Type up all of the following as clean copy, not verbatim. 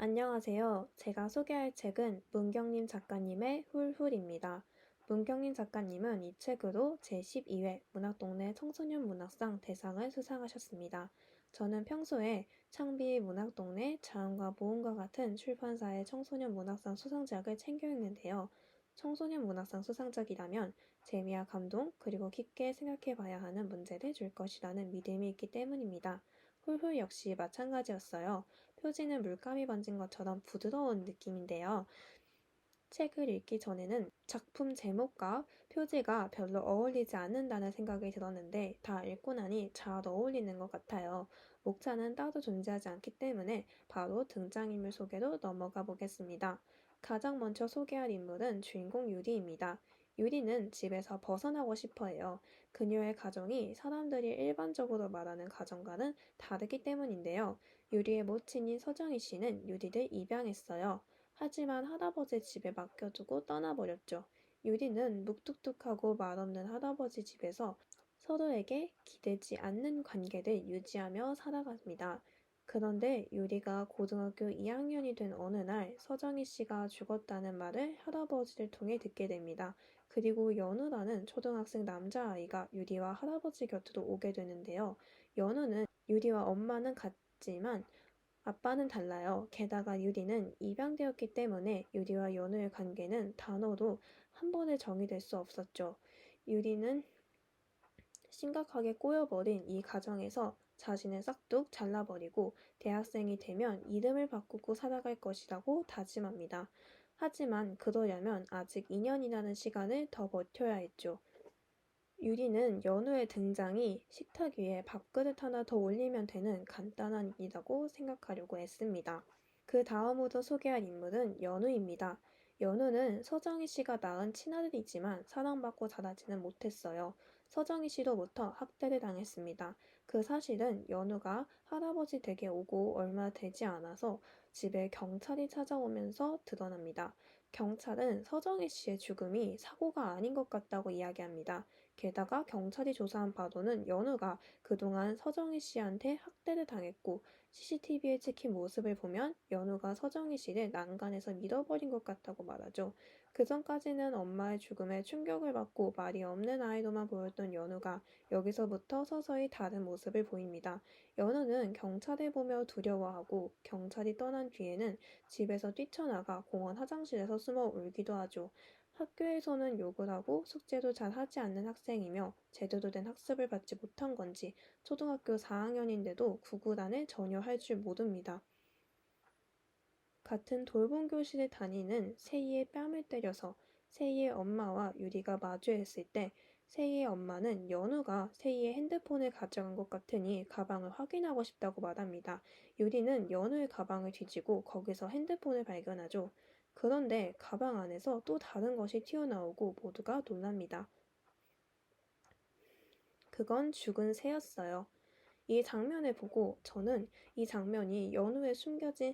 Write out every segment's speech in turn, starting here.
안녕하세요. 제가 소개할 책은 문경림 작가님의 훌훌입니다. 문경림 작가님은 이 책으로 제12회 문학동네 청소년 문학상 대상을 수상하셨습니다. 저는 평소에 창비 문학동네 자음과 모음과 같은 출판사의 청소년 문학상 수상작을 챙겨 읽는데요. 청소년 문학상 수상작이라면 재미와 감동 그리고 깊게 생각해 봐야 하는 문제를 줄 것이라는 믿음이 있기 때문입니다. 훌훌 역시 마찬가지였어요. 표지는 물감이 번진 것처럼 부드러운 느낌인데요. 책을 읽기 전에는 작품 제목과 표지가 별로 어울리지 않는다는 생각이 들었는데 다 읽고 나니 잘 어울리는 것 같아요. 목차는 따로 존재하지 않기 때문에 바로 등장인물 소개로 넘어가 보겠습니다. 가장 먼저 소개할 인물은 주인공 유리입니다. 유리는 집에서 벗어나고 싶어 해요. 그녀의 가정이 사람들이 일반적으로 말하는 가정과는 다르기 때문인데요. 유리의 모친인 서정희 씨는 유리를 입양했어요. 하지만 할아버지 집에 맡겨두고 떠나버렸죠. 유리는 묵뚝뚝하고 말없는 할아버지 집에서 서로에게 기대지 않는 관계를 유지하며 살아갑니다. 그런데 유리가 고등학교 2학년이 된 어느 날 서정희 씨가 죽었다는 말을 할아버지를 통해 듣게 됩니다. 그리고 연우라는 초등학생 남자아이가 유리와 할아버지 곁으로 오게 되는데요. 연우는 유리와 엄마는 같지만 아빠는 달라요. 게다가 유리는 입양되었기 때문에 유리와 연우의 관계는 단어로 한 번에 정의될 수 없었죠. 유리는 심각하게 꼬여버린 이 가정에서 자신을 싹둑 잘라버리고 대학생이 되면 이름을 바꾸고 살아갈 것이라고 다짐합니다. 하지만 그러려면 아직 2년이라는 시간을 더 버텨야 했죠. 유리는 연우의 등장이 식탁 위에 밥그릇 하나 더 올리면 되는 간단한 일이라고 생각하려고 했습니다. 그 다음으로 소개할 인물은 연우입니다. 연우는 서정희 씨가 낳은 친아들이지만 사랑받고 자라지는 못했어요. 서정희 씨로부터 학대를 당했습니다. 그 사실은 연우가 할아버지 댁에 오고 얼마 되지 않아서 집에 경찰이 찾아오면서 드러납니다. 경찰은 서정희 씨의 죽음이 사고가 아닌 것 같다고 이야기합니다. 게다가 경찰이 조사한 바로는 연우가 그동안 서정희 씨한테 학대를 당했고 CCTV에 찍힌 모습을 보면 연우가 서정희 씨를 난간에서 밀어버린 것 같다고 말하죠. 그전까지는 엄마의 죽음에 충격을 받고 말이 없는 아이로만 보였던 연우가 여기서부터 서서히 다른 모습을 보입니다. 연우는 경찰을 보며 두려워하고 경찰이 떠난 뒤에는 집에서 뛰쳐나가 공원 화장실에서 숨어 울기도 하죠. 학교에서는 욕을 하고 숙제도 잘 하지 않는 학생이며 제대로 된 학습을 받지 못한 건지 초등학교 4학년인데도 구구단을 전혀 할 줄 모릅니다. 같은 돌봄 교실에 다니는 세희의 뺨을 때려서 세희의 엄마와 유리가 마주했을 때 세희의 엄마는 연우가 세희의 핸드폰을 가져간 것 같으니 가방을 확인하고 싶다고 말합니다. 유리는 연우의 가방을 뒤지고 거기서 핸드폰을 발견하죠. 그런데 가방 안에서 또 다른 것이 튀어나오고 모두가 놀랍니다. 그건 죽은 새였어요. 이 장면을 보고 저는 이 장면이 연우에 숨겨진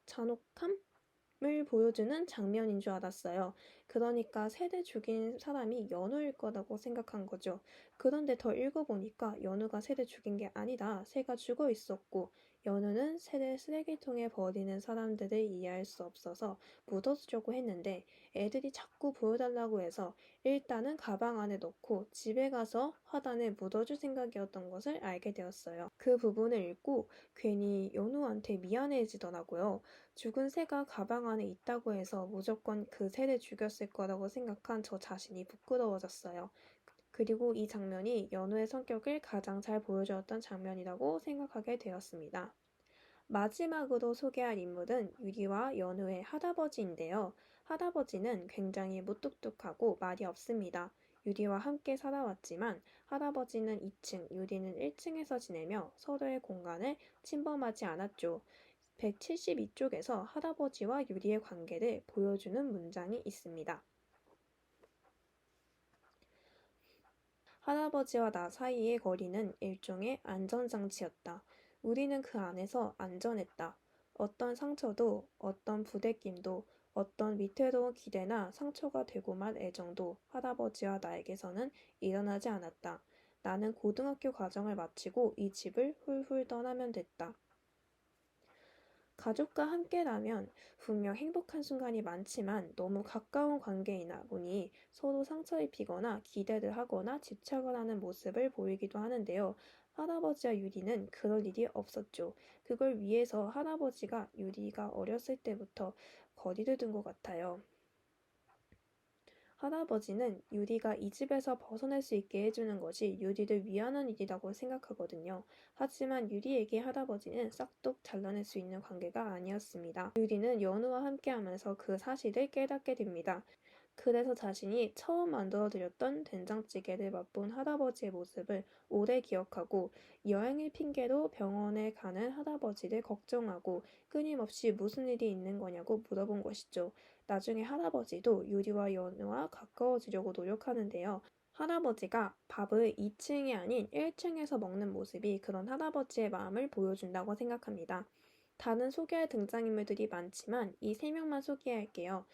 잔혹함을 보여주는 장면인 줄 알았어요. 그러니까 새를 죽인 사람이 연우일 거라고 생각한 거죠. 그런데 더 읽어보니까 연우가 새를 죽인 게 아니라 새가 죽어 있었고 연우는 새를 쓰레기통에 버리는 사람들을 이해할 수 없어서 묻어주려고 했는데 애들이 자꾸 보여달라고 해서 일단은 가방 안에 넣고 집에 가서 화단에 묻어줄 생각이었던 것을 알게 되었어요. 그 부분을 읽고 괜히 연우한테 미안해지더라고요. 죽은 새가 가방 안에 있다고 해서 무조건 그 새를 죽였을 거라고 생각한 저 자신이 부끄러워졌어요. 그리고 이 장면이 연우의 성격을 가장 잘 보여주었던 장면이라고 생각하게 되었습니다. 마지막으로 소개할 인물은 유리와 연우의 할아버지인데요. 할아버지는 굉장히 무뚝뚝하고 말이 없습니다. 유리와 함께 살아왔지만 할아버지는 2층, 유리는 1층에서 지내며 서로의 공간을 침범하지 않았죠. 172쪽에서 할아버지와 유리의 관계를 보여주는 문장이 있습니다. 할아버지와 나 사이의 거리는 일종의 안전장치였다. 우리는 그 안에서 안전했다. 어떤 상처도, 어떤 부대낌도, 어떤 위태로운 기대나 상처가 되고 말 애정도 할아버지와 나에게서는 일어나지 않았다. 나는 고등학교 과정을 마치고 이 집을 훌훌 떠나면 됐다. 가족과 함께라면 분명 행복한 순간이 많지만 너무 가까운 관계이나 보니 서로 상처 입히거나 기대를 하거나 집착을 하는 모습을 보이기도 하는데요. 할아버지와 유리는 그럴 일이 없었죠. 그걸 위해서 할아버지가 유리가 어렸을 때부터 거리를 둔 것 같아요. 할아버지는 유리가 이 집에서 벗어날 수 있게 해주는 것이 유리를 위하는 일이라고 생각하거든요. 하지만 유리에게 할아버지는 싹둑 잘라낼 수 있는 관계가 아니었습니다. 유리는 연우와 함께하면서 그 사실을 깨닫게 됩니다. 그래서 자신이 처음 만들어드렸던 된장찌개를 맛본 할아버지의 모습을 오래 기억하고 여행을 핑계로 병원에 가는 할아버지를 걱정하고 끊임없이 무슨 일이 있는 거냐고 물어본 것이죠. 나중에 할아버지도 유리와 연우와 가까워지려고 노력하는데요. 할아버지가 밥을 2층이 아닌 1층에서 먹는 모습이 그런 할아버지의 마음을 보여준다고 생각합니다. 다른 소개할 등장인물들이 많지만 이 세 명만 소개할게요.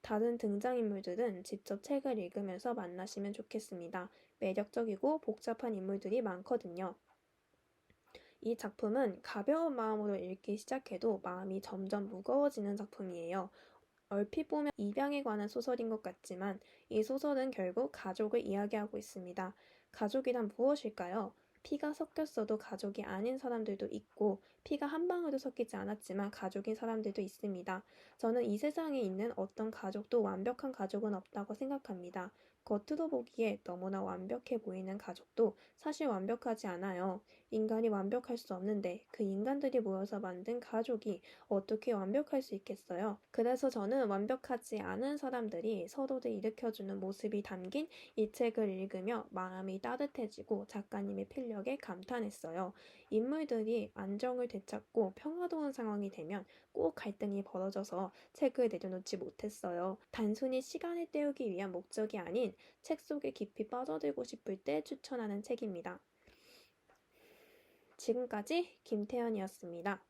다른 등장인물들은 직접 책을 읽으면서 만나시면 좋겠습니다. 매력적이고 복잡한 인물들이 많거든요. 이 작품은 가벼운 마음으로 읽기 시작해도 마음이 점점 무거워지는 작품이에요. 얼핏 보면 입양에 관한 소설인 것 같지만 이 소설은 결국 가족을 이야기하고 있습니다. 가족이란 무엇일까요? 피가 섞였어도 가족이 아닌 사람들도 있고 피가 한 방울도 섞이지 않았지만 가족인 사람들도 있습니다. 저는 이 세상에 있는 어떤 가족도 완벽한 가족은 없다고 생각합니다. 겉으로 보기에 너무나 완벽해 보이는 가족도 사실 완벽하지 않아요. 인간이 완벽할 수 없는데 그 인간들이 모여서 만든 가족이 어떻게 완벽할 수 있겠어요? 그래서 저는 완벽하지 않은 사람들이 서로를 일으켜주는 모습이 담긴 이 책을 읽으며 마음이 따뜻해지고 작가님의 필력에 감탄했어요. 인물들이 안정을 되찾고 평화로운 상황이 되면 꼭 갈등이 벌어져서 책을 내려놓지 못했어요. 단순히 시간을 때우기 위한 목적이 아닌 책 속에 깊이 빠져들고 싶을 때 추천하는 책입니다. 지금까지 김태현이었습니다.